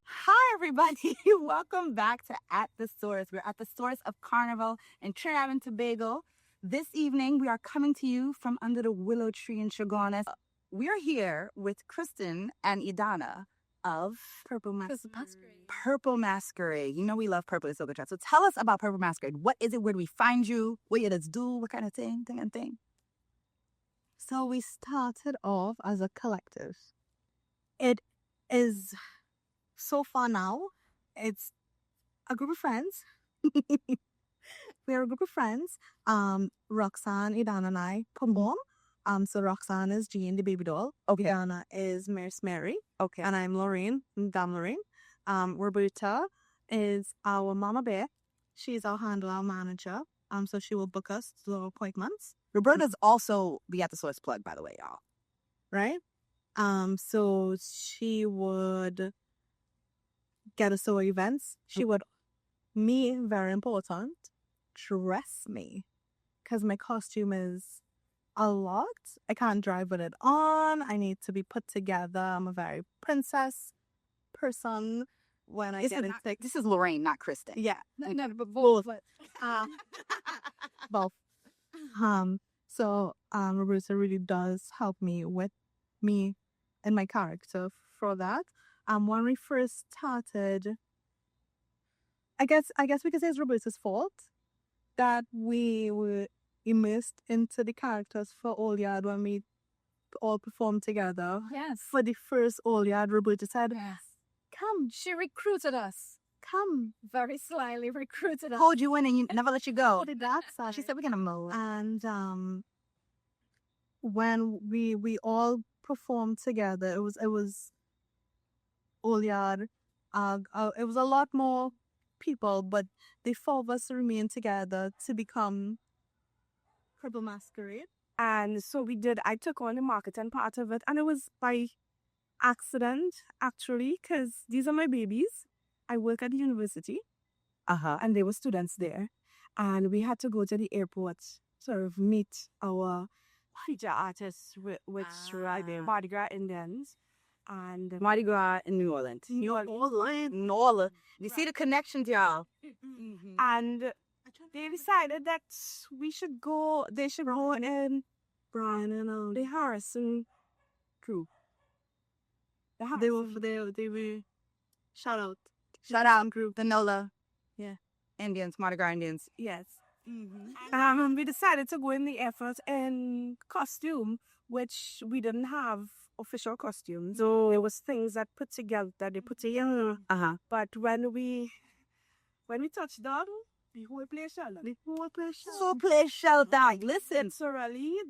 Hi, everybody. Welcome back to At the Source. We're at the source of Carnival in Trinidad and Tobago. This evening, we are coming to you from under the willow tree in Skanista. We're here with Kristin and Edana of Purple Masquerade. Purple Masquerade. You know we love purple at Soka Chat. So tell us about Purple Masquerade. What is it? Where do we find you? What you let's do? What kind of thing? So we started off as a collective. It is so far now. It's a group of friends. We're a group of friends. Roxanne, Edana, and I perform. So Roxanne is Jean, the baby doll. Okay. Edana is Miss Mary. Okay. And I'm Lorraine, Damme Lorraine. Roberta is our mama bear. She's our handler, our manager. So she will book us to our appointments. Roberta's also the At the Source plug, by the way, y'all. Right? So she would get us to our events. She would, very important, dress me. Because my costume is a lot. I can't drive with it on. I need to be put together. I'm a very princess person when I get sick. This is Lorraine, not Kristin. Yeah. No, but both. Both. So Roberta really does help me with me and my character for that. When we first started, I guess we could say it's Roberta's fault that we were immersed into the characters for All Yard when we all performed together. Yes. For the first All Yard, Roberta said, Yes. "Come, She recruited us. come." Very slyly recruited us. Hold you in and never let you go. What did that say? She said we're gonna move. And when we all performed together, it was All Yard. It was a lot more people, but the four of us remained together to become Purple Masquerade. And so I took on the marketing part of it, and it was by accident, actually, because these are my babies. I work at the university, and there were students there, and we had to go to the airport, sort of meet our feature artists, which are the Mardi Gras Indians, and Mardi Gras in New Orleans. New Orleans. You see the connections, y'all. and they decided that they should go in Brian and the Harrison crew. They were shout out group, the NOLA. Yeah. Indians, Mardi Gras Indians. Yes. We decided to go in the effort in costume, which we didn't have official costumes. So it was things that they put together. But when we touched down, the whole place shut down. Listen. So really,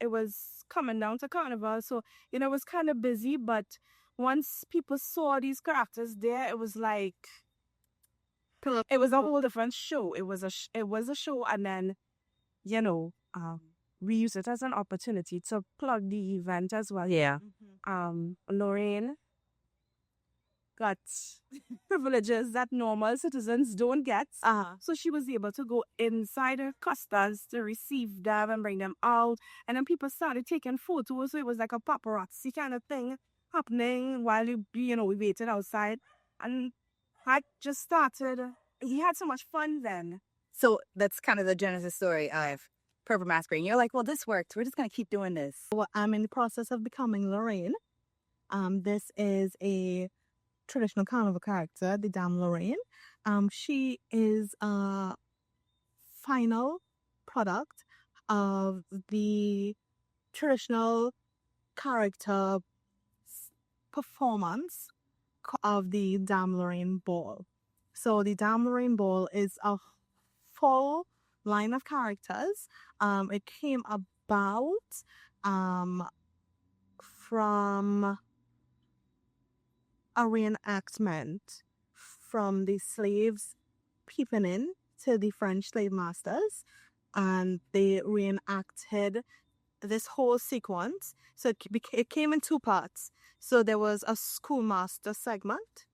it was coming down to Carnival, so it was kind of busy. But once people saw these characters there, it was like it was a whole different show. It was a show, and then we used it as an opportunity to plug the event as well. Yeah. Lorraine got privileges that normal citizens don't get. So she was able to go inside her custards to receive them and bring them out. And then people started taking photos. So it was like a paparazzi kind of thing happening while we waited outside. And I just started. We had so much fun then. So that's kind of the genesis story of Purple Masquerade. And you're like, well, this worked. We're just going to keep doing this. Well, I'm in the process of becoming Lorraine. This is a traditional carnival character, the Damme Lorraine. She is a final product of the traditional character performance of the Damme Lorraine Ball. So the Damme Lorraine Ball is a full line of characters. It came about from a reenactment from the slaves peeping in to the French slave masters, and they reenacted this whole sequence. So it came in two parts. So there was a schoolmaster segment,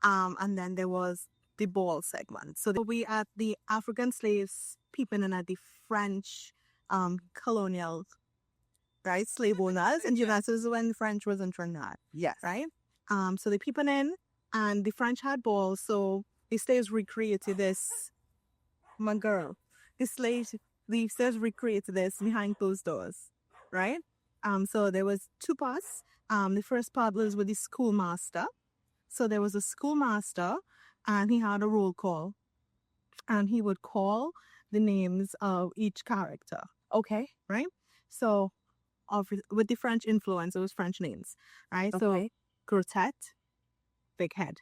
and then there was the ball segment. So we at the African slaves peeping in at the French colonial, right, slave owners. And this is when French was in Trinidad. Yes. Right? So they peeping in, and the French had balls, so the slaves recreated this. My girl. The slaves recreated this behind closed doors. Right? So there was two parts. The first part was with the schoolmaster. So there was a schoolmaster, and he had a roll call, and he would call the names of each character. Okay. Right? So with the French influence, it was French names. Right? Okay. So Grotette, big head.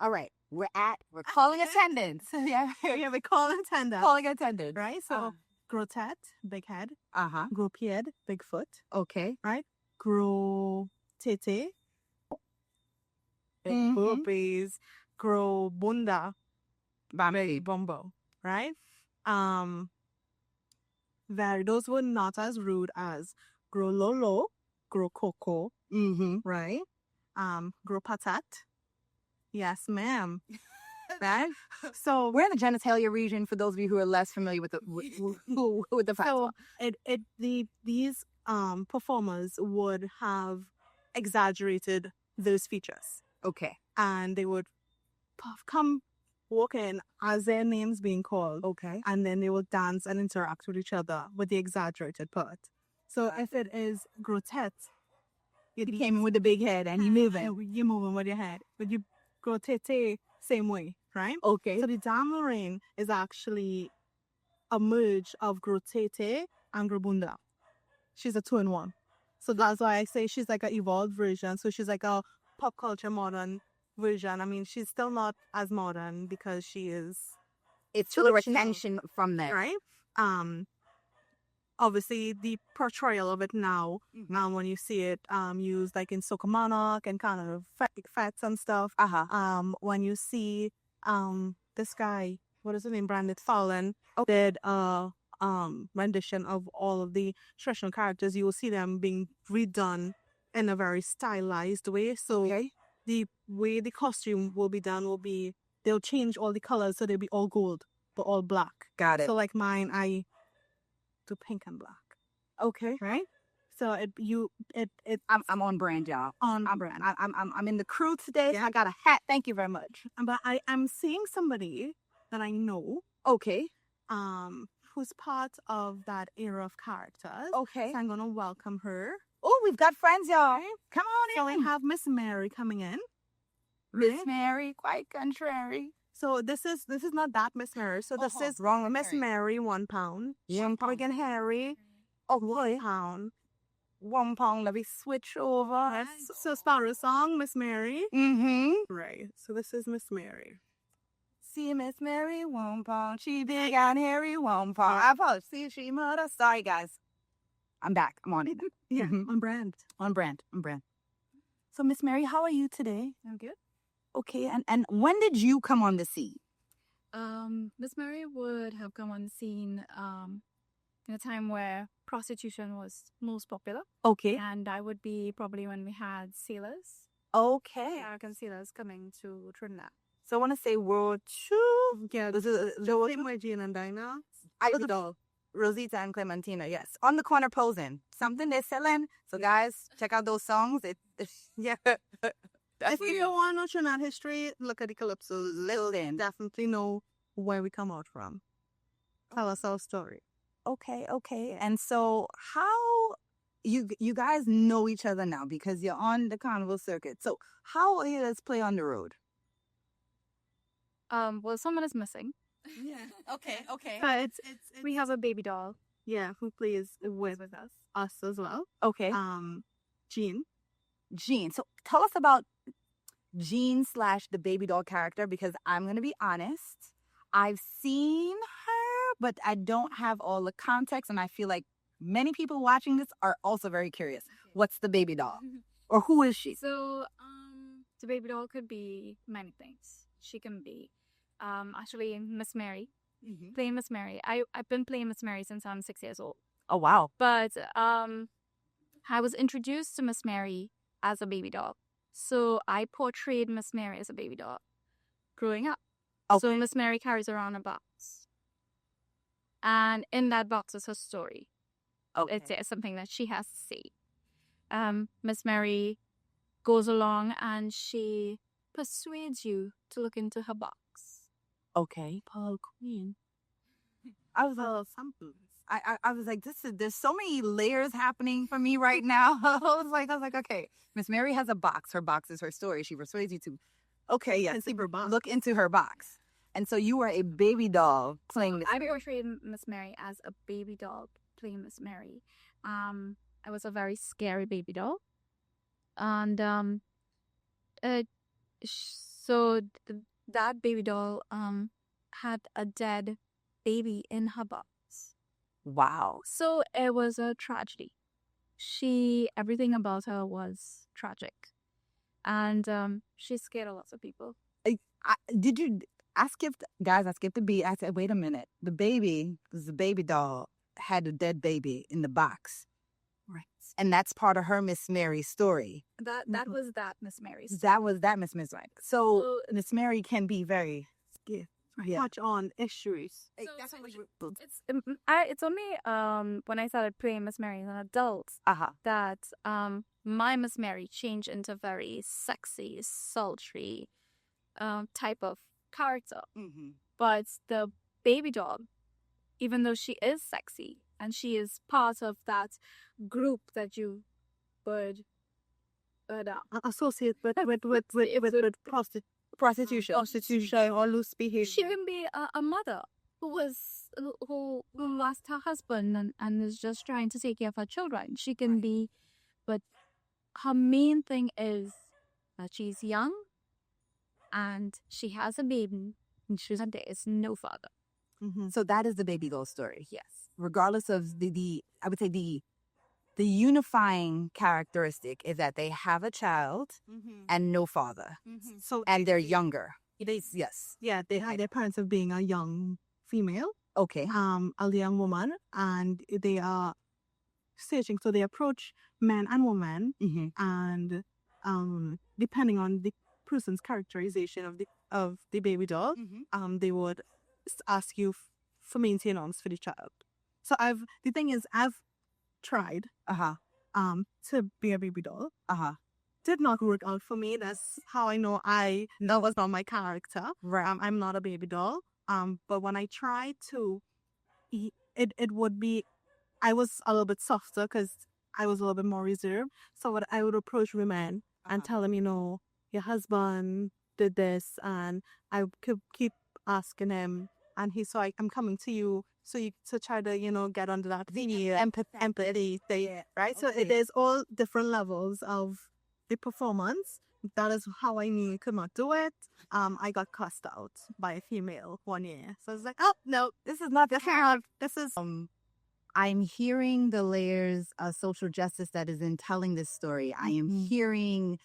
All right. We're calling attendance. Yeah. We call attendance. Calling attendance. Right? So Grotette, big head. Uh-huh. Gros pied, big foot. Okay. Right? Gros tete, big boobies. Gros bunda, big bumbo. Right? Those were not as rude as Gros lolo, Gros coco. Right? Gros patat. Yes, ma'am. Right? So we're in the genitalia region for those of you who are less familiar with the with the so these performers would have exaggerated those features. Okay. And they would walk in as their names being called. Okay. And then they will dance and interact with each other with the exaggerated part. So if it is Grotette, he came in with the big head and you're moving with your head. But you Grotette, same way, right? Okay. So the Damme Lorraine is actually a merge of Grotette and Grobunda. She's a 2-in-1. So that's why I say she's like an evolved version. So she's like a pop culture modern version. I mean, she's still not as modern because she is... It's still a retention from there. Right? Obviously, the portrayal of it now, when you see it used like in Soka Monarch and kind of fats and stuff. When you see this guy, what is his name, Brandon Fallon, did a rendition of all of the traditional characters, you will see them being redone in a very stylized way. So the way the costume will be done will be, they'll change all the colors so they'll be all gold, but all black. Got it. So like mine, I do pink and black. Okay. Right? So I'm on brand, y'all. On brand. I'm in the crew today. Yeah. I got a hat. Thank you very much. But I'm seeing somebody that I know. Okay. Who's part of that era of characters. Okay. So I'm gonna welcome her. Oh, we've got friends, y'all. Right? Come on in. So we have Miss Mary coming in. Miss Mary, quite contrary. So this is not that Miss Mary. So this is wrong. Miss Mary, £1. £1. Friggin' Harry, £1. £1. Let me switch over. Yes. So Sparrow song, Miss Mary. Right. So this is Miss Mary. See Miss Mary, £1. She big and hairy, £1. I apologize. See she mother. Sorry, guys. I'm back. I'm on it. Yeah. On brand. On brand. So Miss Mary, how are you today? I'm good. Okay, and when did you come on the scene? Miss Mary would have come on the scene in a time where prostitution was most popular. Okay. And I would be probably when we had sailors. Okay. American sailors coming to Trinidad. So I want to say World 2. Yeah, this is the same way Jean and Dinah. I was all Rosita and Clementina, yes. On the corner posing. Something they're selling. So guys, check out those songs. Yeah. If you want to know Trinidad history, look at the Calypsos. Listen. Definitely know where we come out from. Tell us our story. Okay. And so how you guys know each other now because you're on the carnival circuit. So how are you guys play on the road? Well, someone is missing. Yeah. Okay. But it's we have a baby doll. Yeah, who plays with us as well. Okay. Jean. So tell us about Jean / the baby doll character because I'm going to be honest. I've seen her, but I don't have all the context. And I feel like many people watching this are also very curious. What's the baby doll? Or who is she? So the baby doll could be many things. She can be actually Miss Mary. Playing Miss Mary. I've been playing Miss Mary since I'm 6 years old. Oh, wow. But I was introduced to Miss Mary as a baby doll. So I portrayed Miss Mary as a baby doll growing up. So Miss Mary carries around a box. And in that box is her story. It's something that she has to say. Miss Mary goes along and she persuades you to look into her box. Okay. Pearl Queen. I was I was like, there's so many layers happening for me right now. I was like, okay, Miss Mary has a box. Her box is her story. She persuades you to, look into her box. And so you were a baby doll playing this. I portrayed Miss Mary as a baby doll playing Miss Mary. I was a very scary baby doll. And that baby doll had a dead baby in her box. Wow. So it was a tragedy. Everything about her was tragic. And she scared a lot of people. Did you, I skipped the beat. I said, wait a minute. The baby, because the baby doll had a dead baby in the box. Right. And that's part of her Miss Mary story. That was that Miss Mary story. That was that Miss Mary. So Miss Mary can be very scared. Touch on issues. It's only when I started playing Miss Mary as an adult that my Miss Mary changed into very sexy, sultry type of character. Mm-hmm. But the baby doll, even though she is sexy and she is part of that group that you would associate with prostitution or loose behavior. She can be a mother who lost her husband and is just trying to take care of her children. She can be, but her main thing is that she's young and she has a baby and there is no father. Mm-hmm. So that is the baby doll story. Yes. Regardless of the I would say the unifying characteristic is that they have a child and no father. Mm-hmm. So and they're younger. Yes. Yeah, they had their parents of being a young female. Okay. A young woman, and they are searching. So they approach men and women, and depending on the person's characterization of the baby doll, they would ask you for maintenance for the child. So the thing is, I've tried to be a baby doll. Did not work out for me. That's how I know that was not my character. Right. I'm not a baby doll. But when I tried to, it would be, I was a little bit softer because I was a little bit more reserved. So I would approach women and tell them, your husband did this, and I could keep asking him, and he's like, I'm coming to you. So you to try to, get under that empathy thing, right? So it is all different levels of the performance. That is how I knew I could not do it. I got cussed out by a female one year. So I was like, oh, no, this is not the kind. This is... I'm hearing the layers of social justice that is in telling this story. I am hearing,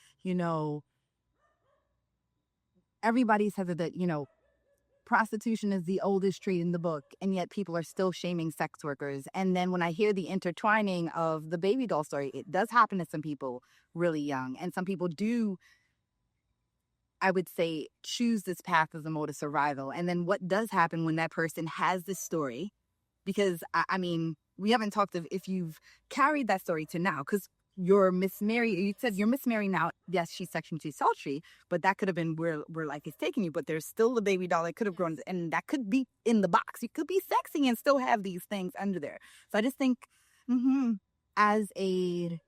everybody says that, prostitution is the oldest trade in the book, and yet people are still shaming sex workers. And then when I hear the intertwining of the baby doll story, it does happen to some people really young. And some people do, I would say, choose this path as a mode of survival. And then what does happen when that person has this story? Because, I mean, we haven't talked of if you've carried that story to now, because your Miss Mary, you said your Miss Mary now, yes, she's sexually sultry, but that could have been where like it's taking you, but there's still the baby doll that could have grown, and that could be in the box. You could be sexy and still have these things under there. So I just think, as a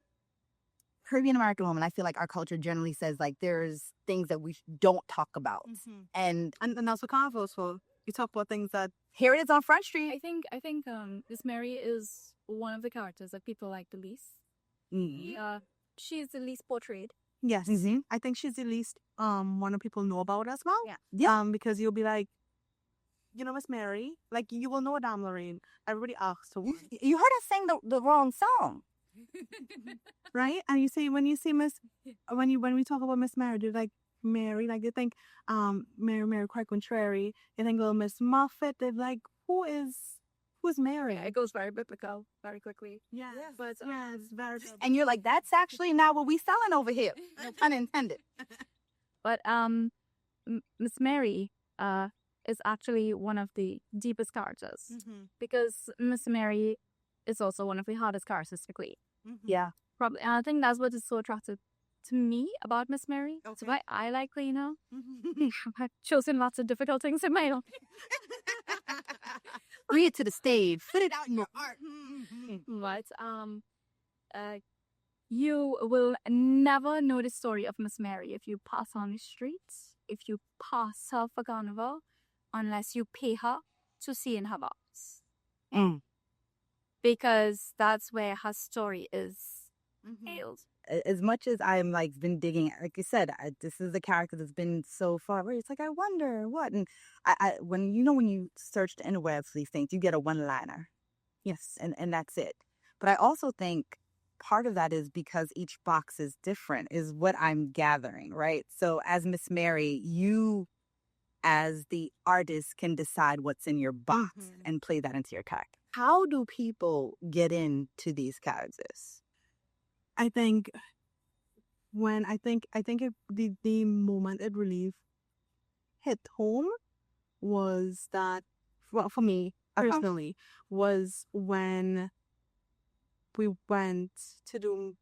Caribbean American woman, I feel like our culture generally says like there's things that we don't talk about, and also Carnival. So you talk about things that here it is on Front Street. I think Miss Mary is one of the characters that people like the least. She's the least portrayed. Yes. I think she's the least one of people know about as well. Yeah. Because you'll be like, Miss Mary, like you will know Damme Lorraine. Everybody asks her. You heard us sing the wrong song. Right? And when we talk about Miss Mary, they're like Mary, like they think Mary quite contrary. They think little Miss Muffet. They're like, who is Who's Mary? It goes very biblical very quickly. Yeah, But yes, very. And you're like, that's actually not what we selling over here. No pun intended. But Miss Mary is actually one of the deepest characters because Miss Mary is also one of the hardest characters to play. Yeah. Probably, and I think that's what is so attractive to me about Miss Mary. Okay. So why I like playing her. I've chosen lots of difficult things in my life. Bring it to the stage. Put it out in your art. But you will never know the story of Miss Mary if you pass on the streets, if you pass her for carnival, unless you pay her to see in her box. Because that's where her story is hailed. As much as I'm like been digging, like you said, this is a character that's been so far where it's like, I wonder what. And when you search the interwebs for these things, you get a one-liner. Yes. And that's it. But I also think part of that is because each box is different, is what I'm gathering, right? So as Miss Mary, you as the artist can decide what's in your box and play that into your character. How do people get into these characters? I think the moment it really hit home was that, well, for me personally, was when we went to do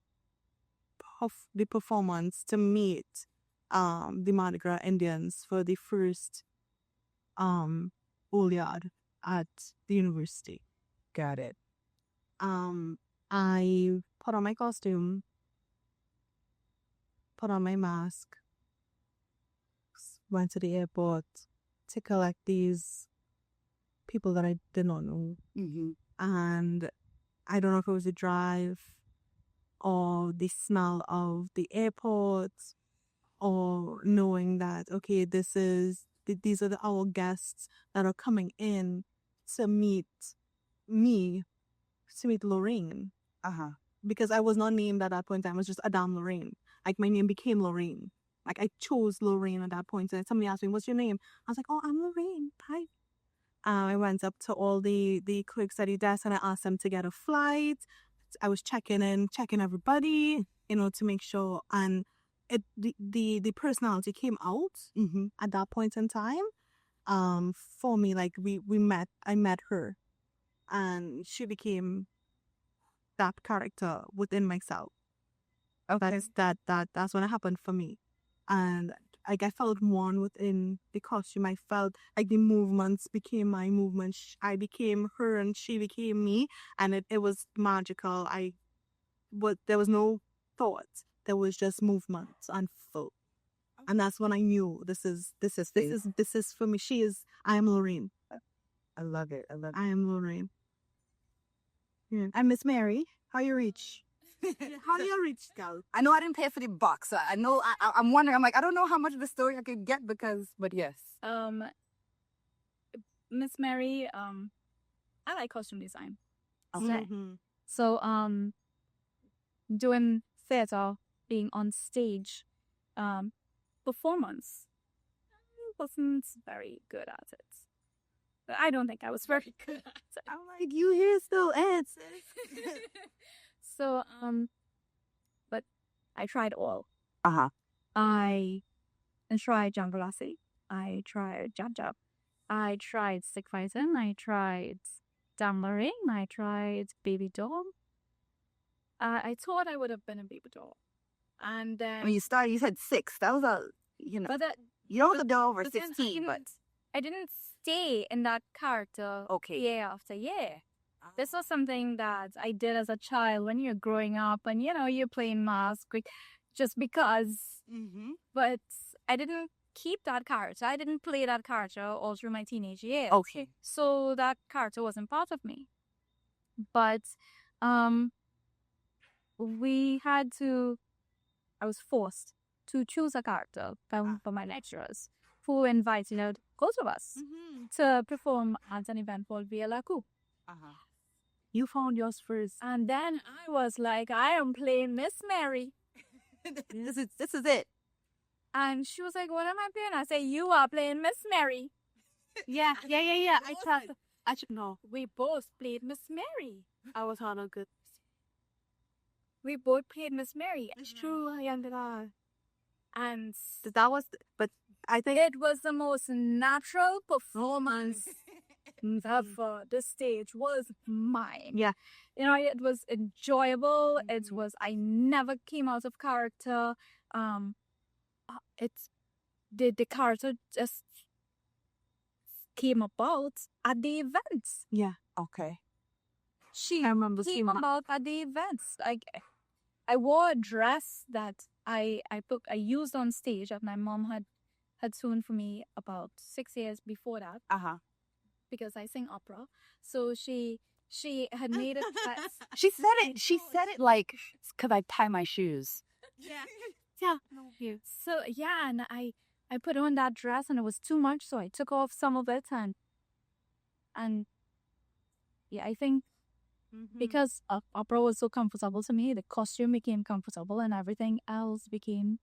the performance to meet the Mardi Gras Indians for the first Oliad at the university. Got it. I put on my costume, put on my mask, went to the airport to collect these people that I did not know. And I don't know if it was the drive or the smell of the airport or knowing that, okay, these are our guests that are coming in to meet me, to meet Lorraine. Because I was not named at that point in time. I was just Damme Lorraine. Like, my name became Lorraine. Like, I chose Lorraine at that point. And somebody asked me, what's your name? I was like, oh, I'm Lorraine. Hi. I went up to all the clerks at the desk and I asked them to get a flight. I was checking everybody, to make sure. And the personality came out at that point in time. For me, like, I met her. And she became that character within myself. Okay. That's when it happened for me. And like, I felt one within the costume. I felt like the movements became my movements. I became her and she became me. And it was magical. There was no thought. There was just movement and flow. And that's when I knew this is for me. I am Lorraine. I love it. I am Lorraine. Yeah. And Miss Mary, how you reach? How do you reach, girl? I know I didn't pay for the box. So I know I'm wondering. I'm like, I don't know how much of the story I could get but yes. Miss Mary, I like costume design. Okay. So doing theater, being on stage, performance, I wasn't very good at it. I don't think I was very good at it. I'm like, you here still, sis. So, but I tried all. I tried Jungle Lassie. I tried Jab Jab. I tried stick fighting. I tried Damme Lorraine. I tried Baby Doll. I thought I would have been a baby doll. And then... When you started, you said 6. That was But you don't have to go over 16, but... I didn't stay in that character year after year. This was something that I did as a child when you're growing up and, you're playing mask just because. But I didn't keep that character. I didn't play that character all through my teenage years. Okay. So that character wasn't part of me. But I was forced to choose a character from my lecturers who invited both of us to perform at an event called Via La Coupe. You found yours first. And then I was like, I am playing Miss Mary. This is it. And she was like, what am I playing? I say, you are playing Miss Mary. Yeah. Actually, No, we both played Miss Mary. I was on a good. We both played Miss Mary. It's true. I ended up. And That was, but I think it was the most natural performance ever. The stage was mine. Yeah. You know, it was enjoyable. It Mhm. was, I never came out of character. It's, the character just came about at the events. yeah. Okay. She I remember came seeing about at the events. Like, I wore a dress that I used on stage that my mom had sewn for me about 6 years before that, because I sing opera. So she had made a dress. She said it like, because I tie my shoes. Yeah. So yeah, and I put on that dress and it was too much, so I took off some of it and yeah, I think because opera was so comfortable to me, the costume became comfortable and everything else became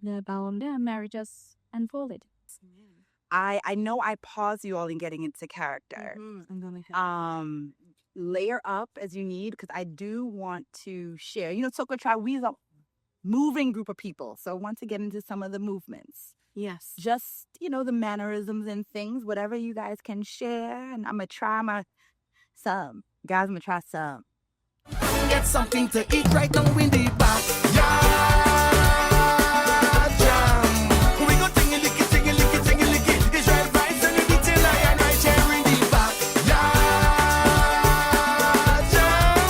Mary just unfolded. I know I paused you all in getting into character. I'm gonna Layer up as you need, because I do want to share. You know, Soka Tribe, we are a moving group of people, so I want to get into some of the movements. Yes. Just, you know, the mannerisms and things, whatever you guys can share. And I'm going to try some. Guys, I'm going to try some. Get something to eat right now in the backyard jam. We go tingy-licky, tingy-licky, tingy-licky. Israel vibes and we beat it like a night here in the backyard jam.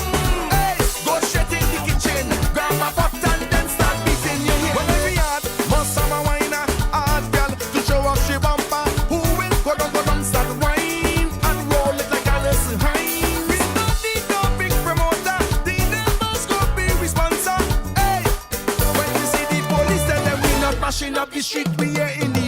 Hey, go straight in the kitchen, grab a pot and then start beating your head. Well, every yard must have a wine, hard girl to show off she bumper. Who will go down, start wine and roll it like Alice Hines. We don't need no big promoter, the neighbors go be responsible. Hey, when you see the police, tell them we not mashing up the street, we here in the